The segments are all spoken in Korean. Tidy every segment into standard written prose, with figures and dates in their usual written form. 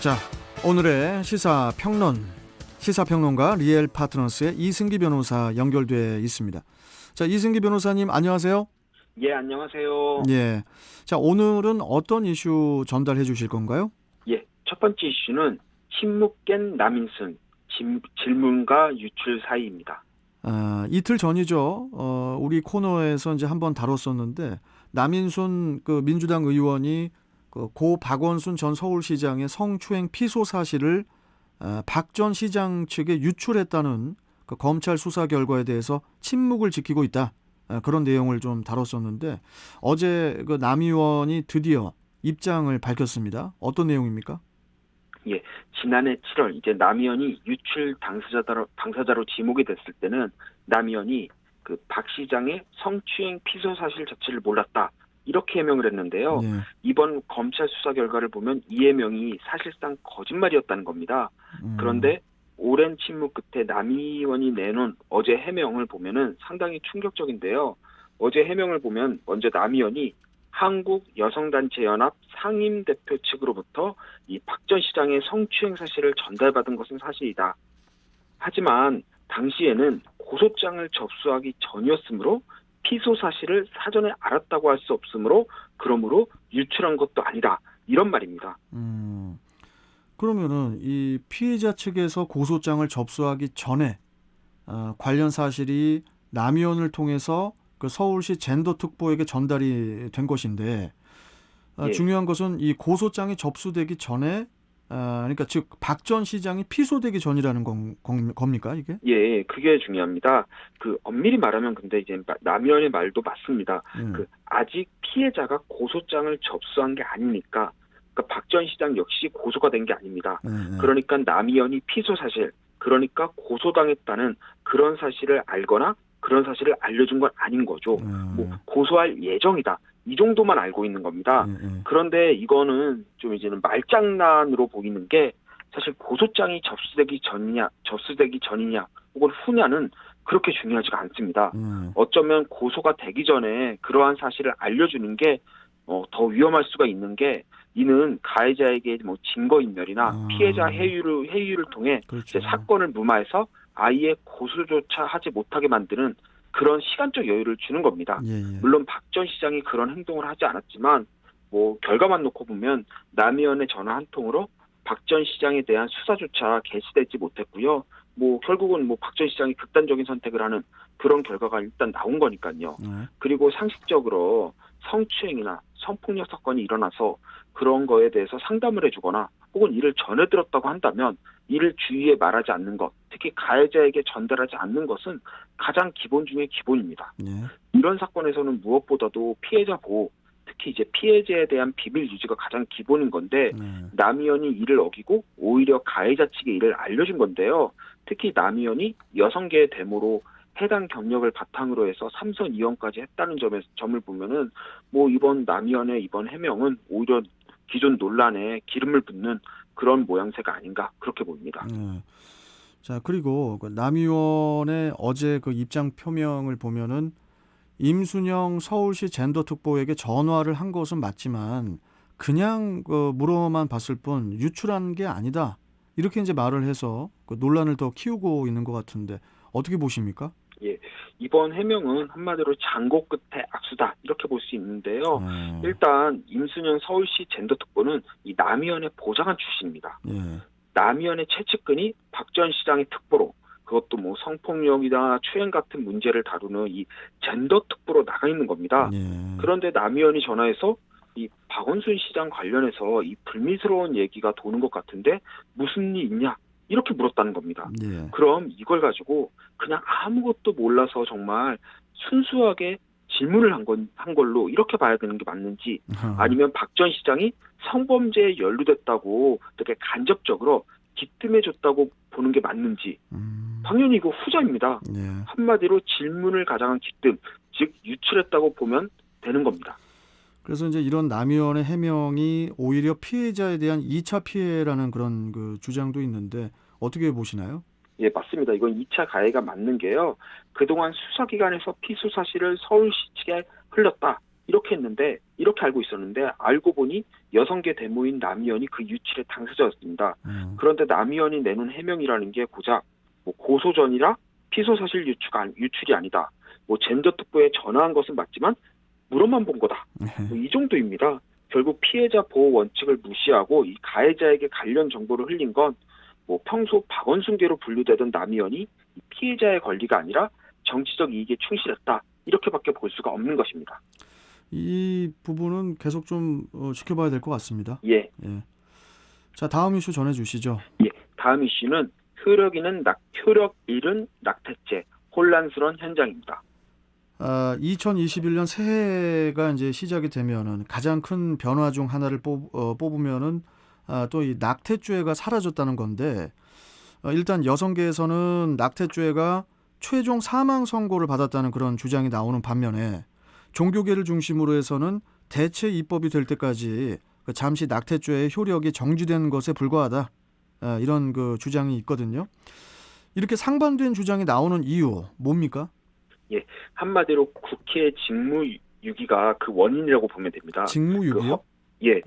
자, 오늘의 시사평론가 리엘 파트너스의 이승기 변호사 연결돼 있습니다. 자, 이승기 변호사님 안녕하세요. 예, 안녕하세요. 예. 자, 오늘은 어떤 이슈 전달해 주실 건가요? 예, 첫 번째 이슈는 침묵 깬 남인순, 질문과 유출 사이입니다. 이틀 전이죠. 우리 코너에서 이제 한번 다뤘었는데 남인순 그 민주당 의원이 고 박원순 전 서울시장의 성추행 피소 사실을 박 전 시장 측에 유출했다는 그 검찰 수사 결과에 대해서 침묵을 지키고 있다. 그런 내용을 좀 다뤘었는데 어제 그 남 의원이 드디어 입장을 밝혔습니다. 어떤 내용입니까? 예, 지난해 7월 이제 남 의원이 유출 당사자로 지목이 됐을 때는 남 의원이 그 박 시장의 성추행 피소 사실 자체를 몰랐다. 이렇게 해명을 했는데요. 네. 이번 검찰 수사 결과를 보면 이 해명이 사실상 거짓말이었다는 겁니다. 그런데 오랜 침묵 끝에 남 의원이 내놓은 어제 해명을 보면은 상당히 충격적인데요. 어제 해명을 보면 먼저 남 의원이 한국여성단체연합 상임대표 측으로부터 이 박 전 시장의 성추행 사실을 전달받은 것은 사실이다. 하지만 당시에는 고소장을 접수하기 전이었으므로 피소 사실을 사전에 알았다고 할 수 없으므로 그러므로 유출한 것도 아니다. 이런 말입니다. 그러면은 이 피해자 측에서 고소장을 접수하기 전에 관련 사실이 남 의원을 통해서 그 서울시 젠더특보에게 전달이 된 것인데 예. 중요한 것은 이 고소장이 접수되기 전에 그러니까 즉 박 전 시장이 피소되기 전이라는 겁니까 이게? 예, 그게 중요합니다. 그 엄밀히 말하면 근데 이제 남 의원의 말도 맞습니다. 그 아직 피해자가 고소장을 접수한 게 아니니까 그러니까 박 전 시장 역시 고소가 된 게 아닙니다. 그러니까 남 의원이 피소 사실, 그러니까 고소당했다는 그런 사실을 알거나 그런 사실을 알려준 건 아닌 거죠. 뭐 고소할 예정이다. 이 정도만 알고 있는 겁니다. 그런데 이거는 좀 이제는 말장난으로 보이는 게 사실 고소장이 접수되기 전이냐 혹은 후냐는 그렇게 중요하지가 않습니다. 어쩌면 고소가 되기 전에 그러한 사실을 알려주는 게 더 위험할 수가 있는 게 이는 가해자에게 뭐 증거인멸이나 피해자 회유를 통해 그렇죠. 이제 사건을 무마해서 아예 고소조차 하지 못하게 만드는 그런 시간적 여유를 주는 겁니다. 예. 물론 박 전 시장이 그런 행동을 하지 않았지만 뭐 결과만 놓고 보면 남 의원의 전화 한 통으로 박 전 시장에 대한 수사조차 개시되지 못했고요. 뭐 결국은 뭐 박 전 시장이 극단적인 선택을 하는 그런 결과가 일단 나온 거니까요. 그리고 상식적으로 성추행이나 성폭력 사건이 일어나서 그런 거에 대해서 상담을 해주거나 혹은 이를 전해 들었다고 한다면 이를 주위에 말하지 않는 것, 특히 가해자에게 전달하지 않는 것은 가장 기본 중의 기본입니다. 이런 사건에서는 무엇보다도 피해자 보호, 특히 이제 피해자에 대한 비밀 유지가 가장 기본인 건데 남 의원이 이를 어기고 오히려 가해자 측에 이를 알려준 건데요. 특히 남 의원이 여성계의 데모로 해당 경력을 바탕으로 해서 삼선 이원까지 했다는 점을 보면은 뭐 이번 남 의원의 이번 해명은 오히려 기존 논란에 기름을 붓는 그런 모양새가 아닌가 그렇게 보입니다. 자, 그리고 그 남 의원의 어제 그 입장 표명을 보면은 임순영 서울시 젠더특보에게 전화를 한 것은 맞지만 그냥 그 물어만 봤을 뿐 유출한 게 아니다. 이렇게 이제 말을 해서 그 논란을 더 키우고 있는 것 같은데 어떻게 보십니까? 예, 이번 해명은 한마디로 장고 끝에 악수다 이렇게 볼 수 있는데요. 일단 임순영 서울시 젠더특보는 이 남 의원의 보좌관 출신입니다. 남 의원의 최측근이 박 전 시장의 특보로 그것도 뭐 성폭력이나 추행 같은 문제를 다루는 이 젠더특보로 나가 있는 겁니다. 그런데 남 의원이 전화해서 이 박원순 시장 관련해서 이 불미스러운 얘기가 도는 것 같은데 무슨 일 있냐? 이렇게 물었다는 겁니다. 그럼 이걸 가지고 그냥 아무것도 몰라서 정말 순수하게 질문을 한 걸로 이렇게 봐야 되는 게 맞는지 아니면 박 전 시장이 성범죄에 연루됐다고 되게 간접적으로 기뜸해줬다고 보는 게 맞는지 당연히 이거 후자입니다. 한마디로 질문을 가장한 기뜸, 즉 유출했다고 보면 되는 겁니다. 그래서 이제 이런 남 의원의 해명이 오히려 피해자에 대한 2차 피해라는 그런 그 주장도 있는데 어떻게 보시나요? 예, 맞습니다. 이건 2차 가해가 맞는 게요. 그동안 수사기관에서 피소 사실을 서울시 측에 흘렸다. 이렇게 했는데 이렇게 알고 있었는데 알고 보니 여성계 데모인 남이현이 그 유출의 당사자였습니다. 그런데 남이현이 내놓은 해명이라는 게 고작 뭐 고소 전이라 피소 사실 유출이 아니다. 뭐 젠더 특보에 전화한 것은 맞지만 물어만 본 거다. 뭐 이 정도입니다. 결국 피해자 보호 원칙을 무시하고 이 가해자에게 관련 정보를 흘린 건 뭐 평소 박원순계로 분류되던 남이현이 피해자의 권리가 아니라 정치적 이익에 충실했다. 이렇게밖에 볼 수가 없는 것입니다. 이 부분은 계속 좀 지켜봐야 될 것 같습니다. 예. 예. 자, 다음 이슈 전해주시죠. 예. 다음 이슈는 효력 잃은 낙태죄 혼란스러운 현장입니다. 2021년 새해가 이제 시작이 되면은 가장 큰 변화 중 하나를 뽑으면은 또 이 낙태죄가 사라졌다는 건데, 일단 여성계에서는 낙태죄가 최종 사망 선고를 받았다는 그런 주장이 나오는 반면에 종교계를 중심으로 해서는 대체 입법이 될 때까지 잠시 낙태죄의 효력이 정지된 것에 불과하다, 이런 그 주장이 있거든요. 이렇게 상반된 주장이 나오는 이유 뭡니까? 예, 한마디로 국회 직무유기가 그 원인이라고 보면 됩니다. 직무유기요?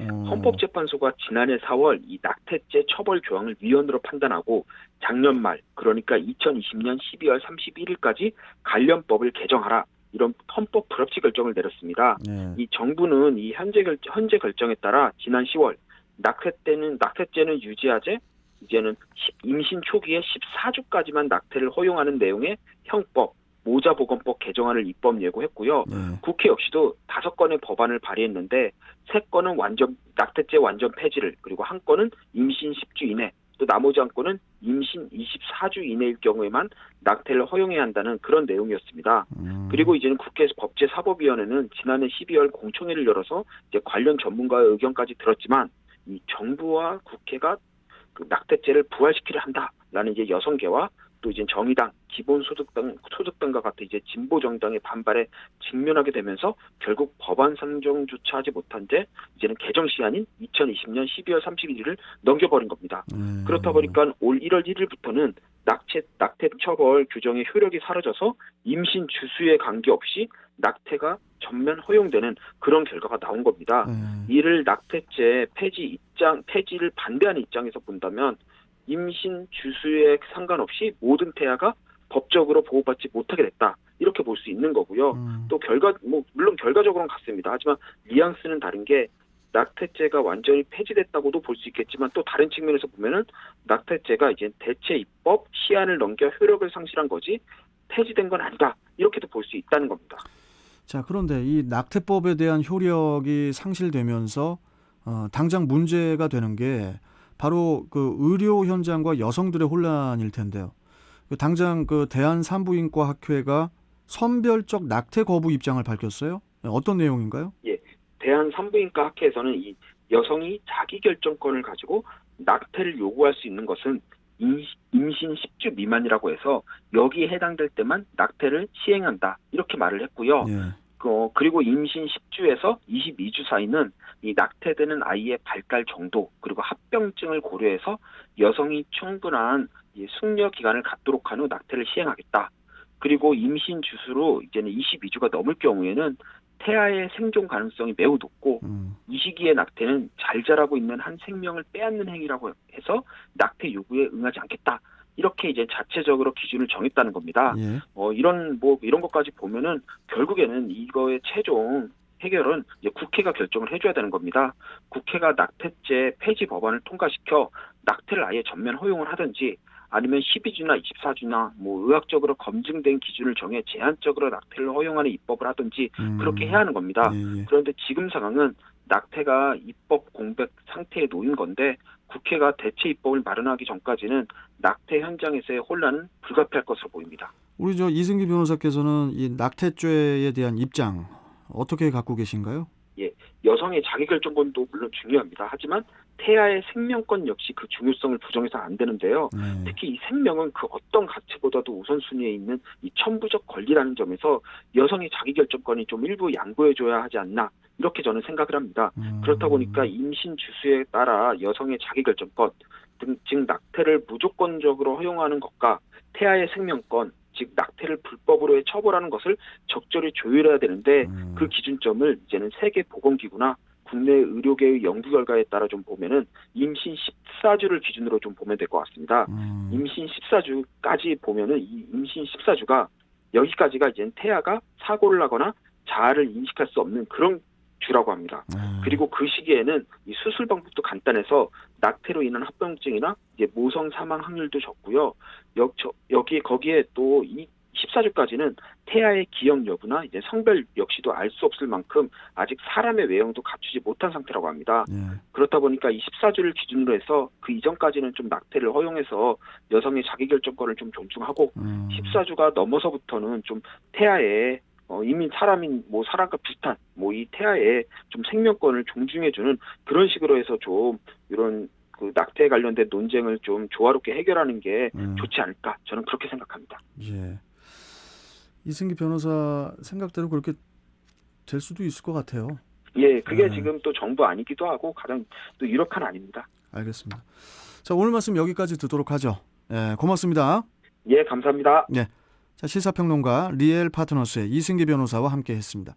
헌법재판소가 지난해 4월 이 낙태죄 처벌 조항을 위헌으로 판단하고 작년 말, 그러니까 2020년 12월 31일까지 관련법을 개정하라, 이런 헌법 불합치 결정을 내렸습니다. 네. 이 정부는 이 현재 결정에 따라 지난 10월 낙태죄는 유지하되 이제는 임신 초기에 14주까지만 낙태를 허용하는 내용의 형법 모자보건법 개정안을 입법 예고했고요. 네. 국회 역시도 5건의 법안을 발의했는데 3건은 낙태죄 완전 폐지를, 그리고 1건은 임신 10주 이내, 또 나머지 1건은 임신 24주 이내일 경우에만 낙태를 허용해야 한다는 그런 내용이었습니다. 그리고 이제는 국회 법제사법위원회는 지난해 12월 공청회를 열어서 이제 관련 전문가의 의견까지 들었지만 이 정부와 국회가 그 낙태죄를 부활시키려 한다라는 이제 여성계와 또 이제 정의당, 기본소득당과 같은 이제 진보 정당의 반발에 직면하게 되면서 결국 법안 상정조차 하지 못한 채 이제는 개정 시한인 2020년 12월 31일을 넘겨버린 겁니다. 그렇다 보니까 올 1월 1일부터는 낙태 처벌 규정의 효력이 사라져서 임신 주수에 관계없이 낙태가 전면 허용되는 그런 결과가 나온 겁니다. 이를 낙태죄 폐지를 반대하는 입장에서 본다면 임신 주수에 상관없이 모든 태아가 법적으로 보호받지 못하게 됐다, 이렇게 볼 수 있는 거고요. 또 물론 결과적으로는 같습니다. 하지만 뉘앙스는 다른 게 낙태죄가 완전히 폐지됐다고도 볼 수 있겠지만 또 다른 측면에서 보면은 낙태죄가 이제 대체 입법 시한을 넘겨 효력을 상실한 거지 폐지된 건 아니다, 이렇게도 볼 수 있다는 겁니다. 자, 그런데 이 낙태법에 대한 효력이 상실되면서 당장 문제가 되는 게 바로 그 의료 현장과 여성들의 혼란일 텐데요. 당장 그 대한산부인과학회가 선별적 낙태 거부 입장을 밝혔어요. 어떤 내용인가요? 예, 대한산부인과학회에서는 이 여성이 자기 결정권을 가지고 낙태를 요구할 수 있는 것은 임신 10주 미만이라고 해서 여기에 해당될 때만 낙태를 시행한다, 이렇게 말을 했고요. 예. 그리고 임신 10주에서 22주 사이는 이 낙태되는 아이의 발달 정도 그리고 합병증을 고려해서 여성이 충분한 숙려 기간을 갖도록 한 후 낙태를 시행하겠다. 그리고 임신 주수로 이제는 22주가 넘을 경우에는 태아의 생존 가능성이 매우 높고 이 시기에 낙태는 잘 자라고 있는 한 생명을 빼앗는 행위라고 해서 낙태 요구에 응하지 않겠다, 이렇게 이제 자체적으로 기준을 정했다는 겁니다. 예. 이런 것까지 보면은 결국에는 이거의 최종 해결은 이제 국회가 결정을 해줘야 되는 겁니다. 국회가 낙태죄 폐지 법안을 통과시켜 낙태를 아예 전면 허용을 하든지 아니면 12주나 24주나 뭐 의학적으로 검증된 기준을 정해 제한적으로 낙태를 허용하는 입법을 하든지 그렇게 해야 하는 겁니다. 예. 그런데 지금 상황은 낙태가 입법 공백 상태에 놓인 건데 국회가 대체 입법을 마련하기 전까지는 낙태 현장에서의 혼란은 불가피할 것으로 보입니다. 우리 이승기 변호사께서는 이 낙태죄에 대한 입장 어떻게 갖고 계신가요? 예, 여성의 자기결정권도 물론 중요합니다. 하지만 태아의 생명권 역시 그 중요성을 부정해서는 안 되는데요. 특히 이 생명은 그 어떤 가치보다도 우선순위에 있는 이 천부적 권리라는 점에서 여성의 자기결정권이 좀 일부 양보해줘야 하지 않나, 이렇게 저는 생각을 합니다. 그렇다 보니까 임신 주수에 따라 여성의 자기결정권, 즉 낙태를 무조건적으로 허용하는 것과 태아의 생명권, 즉 낙태를 불법으로 처벌하는 것을 적절히 조율해야 되는데 그 기준점을 이제는 세계보건기구나 국내 의료계의 연구 결과에 따라 좀 보면은 임신 14주를 기준으로 좀 보면 될 것 같습니다. 임신 14주까지 보면은 이 임신 14주가 여기까지가 이제 태아가 사고를 하거나 자아를 인식할 수 없는 그런 주라고 합니다. 그리고 그 시기에는 이 수술 방법도 간단해서 낙태로 인한 합병증이나 이제 모성 사망 확률도 적고요. 거기에 또 이 14주까지는 태아의 기억 여부나 이제 성별 역시도 알 수 없을 만큼 아직 사람의 외형도 갖추지 못한 상태라고 합니다. 그렇다 보니까 이 14주를 기준으로 해서 그 이전까지는 좀 낙태를 허용해서 여성의 자기결정권을 좀 존중하고 14주가 넘어서부터는 좀 태아의 이미 사람인 뭐 사람과 비슷한 뭐 이 태아의 좀 생명권을 존중해주는 그런 식으로 해서 좀 이런 그 낙태에 관련된 논쟁을 좀 조화롭게 해결하는 게 좋지 않을까 저는 그렇게 생각합니다. 예. 이승기 변호사 생각대로 그렇게 될 수도 있을 것 같아요. 예, 그게 지금 또 정부 아니기도 하고 가장 또 유력한 아닙니다. 알겠습니다. 자, 오늘 말씀 여기까지 듣도록 하죠. 예, 고맙습니다. 예, 감사합니다. 자, 시사평론가 리엘 파트너스의 이승기 변호사와 함께했습니다.